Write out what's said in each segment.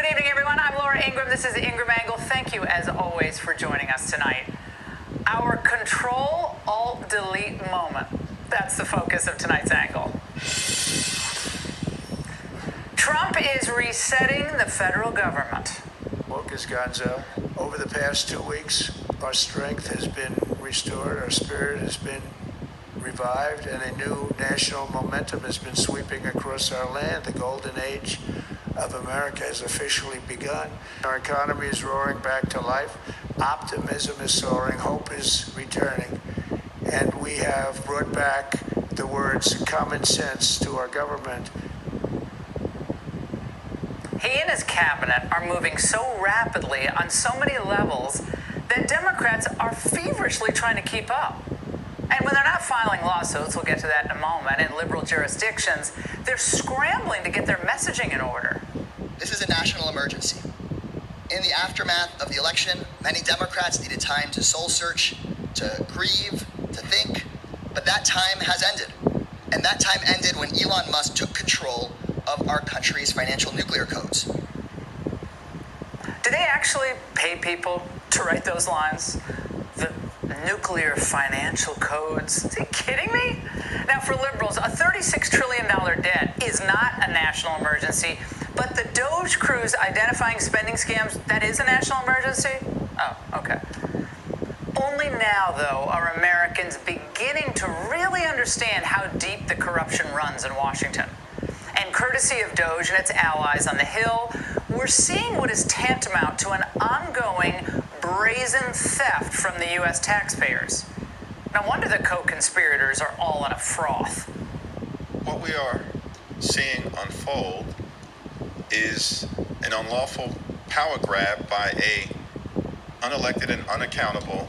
Good evening, everyone. I'm Laura Ingraham. This is Ingraham Angle. Thank you, as always, for joining us tonight. Our Control-Alt-Delete moment. That's the focus of tonight's angle. Trump is resetting the federal government. Lucas Gonzo, over the past 2 weeks, our strength has been restored, our spirit has been revived, and a new national momentum has been sweeping across our land. The golden age of America has officially begun. Our economy is roaring back to life. Optimism is soaring. Hope is returning. And we have brought back the words common sense to our government. He and his cabinet are moving so rapidly on so many levels that Democrats are feverishly trying to keep up. And when they're not filing lawsuits, we'll get to that in a moment, in liberal jurisdictions, they're scrambling to get their messaging in order. This is a national emergency. In the aftermath of the election, many Democrats needed time to soul search, to grieve, to think, but that time has ended. And that time ended when Elon Musk took control of our country's financial nuclear codes. Do they actually pay people to write those lines? The nuclear financial codes? Are you kidding me? Now, for liberals, a $36 trillion debt is not a national emergency, but the Doge Crew's identifying spending scams, that is a national emergency? Oh, okay. Only now, though, are Americans beginning to really understand how deep the corruption runs in Washington. And courtesy of Doge and its allies on the Hill, we're seeing what is tantamount to an ongoing brazen theft from the U.S. taxpayers. No wonder the co-conspirators are all in a froth. What we are seeing unfold is an unlawful power grab by a unelected and unaccountable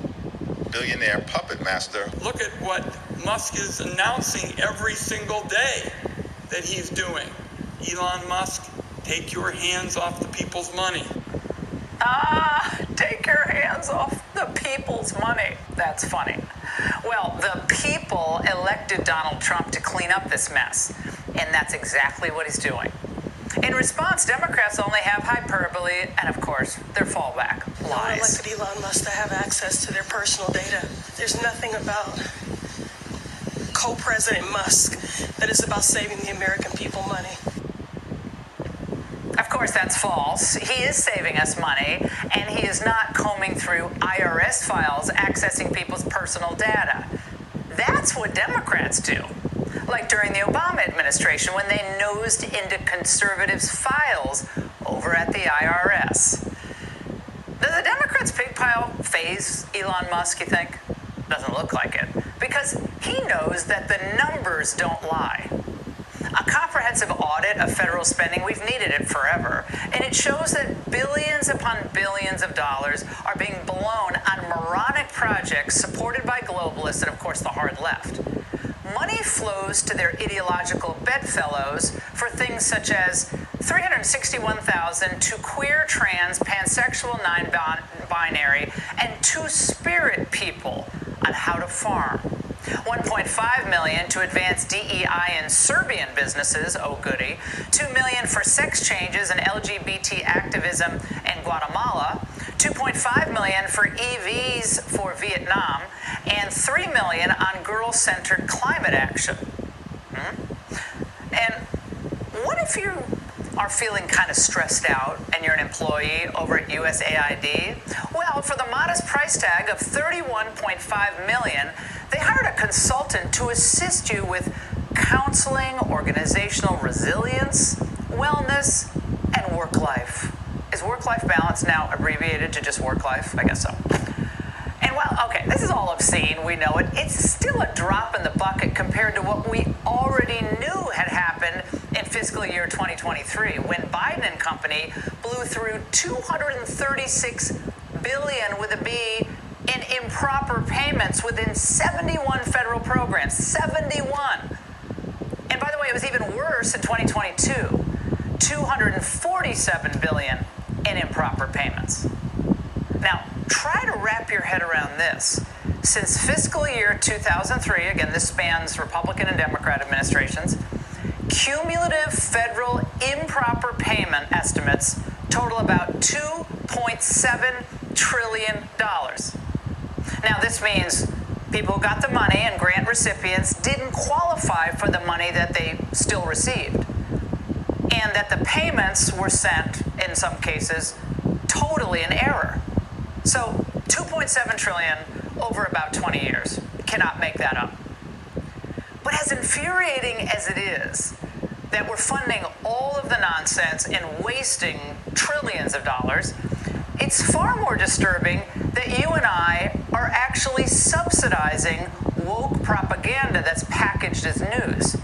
billionaire puppet master. Look at what Musk is announcing every single day that he's doing. Elon Musk, take your hands off the people's money. Take your hands off the people's money. That's funny. Well, the people elected Donald Trump to clean up this mess, and that's exactly what he's doing. In response, Democrats only have hyperbole and, of course, their fallback, lies. No one elected Elon Musk to have access to their personal data. There's nothing about co-president Musk that is about saving the American people money. Of course, that's false. He is saving us money, and he is not combing through IRS files accessing people's personal data. That's what Democrats do. Like during the Obama administration when they nosed into conservatives' files over at the IRS. Does the Democrats' pig pile faze Elon Musk, you think? Doesn't look like it. Because he knows that the numbers don't lie. A comprehensive audit of federal spending, we've needed it forever, and it shows that billions upon billions of dollars are being blown on moronic projects supported by globalists and, of course, the hard left. Money flows to their ideological bedfellows for things such as $361,000 to queer, trans, pansexual, non-binary, and two-spirit people on how to farm. $1.5 million to advance DEI in Serbian businesses, oh goody. $2 million for sex changes and LGBT activism in Guatemala. $2.5 million for EVs for Vietnam, and $3 million on girl-centered climate action. And what if you are feeling kind of stressed out and you're an employee over at USAID? Well, for the modest price tag of $31.5 million, they hired a consultant to assist you with counseling, organizational resilience, wellness, and work life. Is work-life balance now abbreviated to just work life? I guess so. And well, okay, this is all obscene, we know it. It's still a drop in the bucket compared to what we already knew had happened in fiscal year 2023, when Biden and company blew through $236 billion with a B in improper payments within 71 federal programs. 71. And by the way, it was even worse in 2022. $247 billion in improper payments. Now, try to wrap your head around this. Since fiscal year 2003, again, this spans Republican and Democrat administrations, cumulative federal improper payment estimates total $2.7 trillion. Now, this means people who got the money and grant recipients didn't qualify for the money that they still received, and that the payments were sent, in some cases, totally in error. So 2.7 trillion over about 20 years. Cannot make that up. But as infuriating as it is that we're funding all of the nonsense and wasting trillions of dollars, it's far more disturbing that you and I are actually subsidizing woke propaganda that's packaged as news.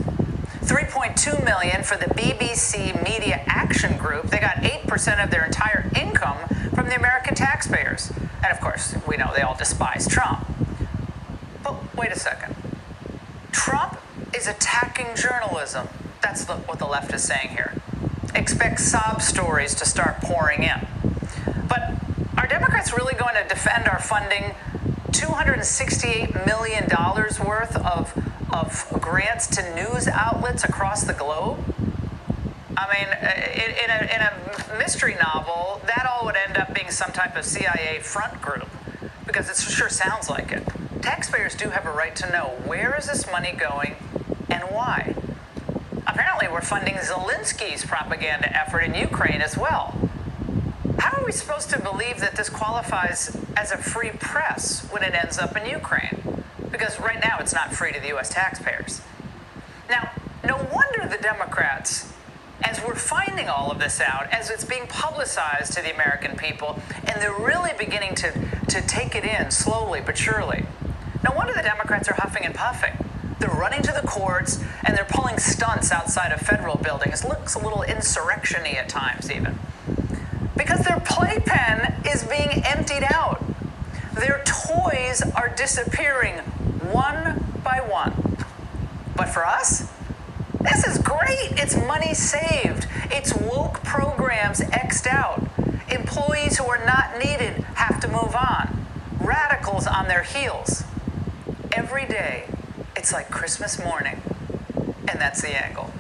$3.2 million for the BBC Media Action Group. They got 8% of their entire income from the American taxpayers. And of course, we know they all despise Trump. But wait a second. Trump is attacking journalism. That's what the left is saying here. Expect sob stories to start pouring in. But are Democrats really going to defend our funding $268 million worth of grants to news outlets across the globe? I mean, in a mystery novel, that all would end up being some type of CIA front group, because it sure sounds like it. Taxpayers do have a right to know, where is this money going and why? Apparently, we're funding Zelensky's propaganda effort in Ukraine as well. How are we supposed to believe that this qualifies as a free press when it ends up in Ukraine? Because right now it's not free to the U.S. taxpayers. Now, no wonder the Democrats, as we're finding all of this out, as it's being publicized to the American people, and they're really beginning to take it in slowly but surely, no wonder the Democrats are huffing and puffing. They're running to the courts, and they're pulling stunts outside of federal buildings. It looks a little insurrection-y at times, even. Because their playpen is being emptied out. Their toys are disappearing one by one. But for us, this is great. It's money saved. It's woke programs X'd out. Employees who are not needed have to move on. Radicals on their heels. Every day, it's like Christmas morning. And that's the angle.